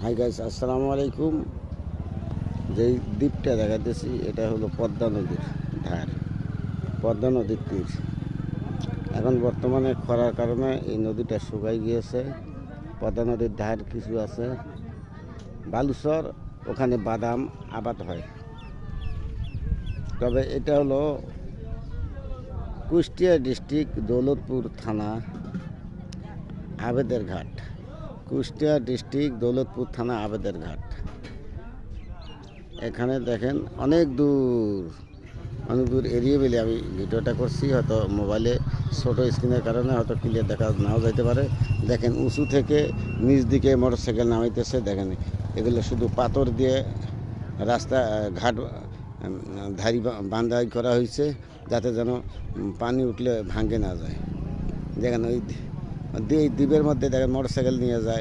Hi guys, আসসালামু আলাইকুম। যেই দ্বীপটা দেখাতেছি এটা হলো পদ্মা নদীর ধার, পদ্মা নদীর তীর। এখন বর্তমানে খরার কারণে এই নদীটা শুকাই গিয়েছে। পদ্মা নদীর ধার কিছু আছে বালুচর, ওখানে বাদাম আবাদ হয়। তবে এটা হলো কুষ্টিয়া ডিস্ট্রিক্ট, দৌলতপুর থানা, আবেদের ঘাট। কুষ্টিয়া ডিস্ট্রিক্ট, দৌলতপুর থানা, আবেদের ঘাট। এখানে দেখেন অনেক দূর এড়িয়ে বেলে আমি ভিডিওটা করছি, হয়তো মোবাইলে ছোটো স্ক্রিনের কারণে হয়তো ক্লিয়ার দেখা নাও যাইতে পারে। দেখেন উঁচু থেকে নিচ দিকে মোটরসাইকেল নামাইতেছে। দেখেন এগুলো শুধু পাথর দিয়ে রাস্তা ঘাট ধারি বান্ধাই করা হয়েছে, যাতে যেন পানি উঠলে ভাঙে না যায়। দেখেন ওই দ্বীপের মধ্যে দেখেন মোটরসাইকেল নিয়ে যায়।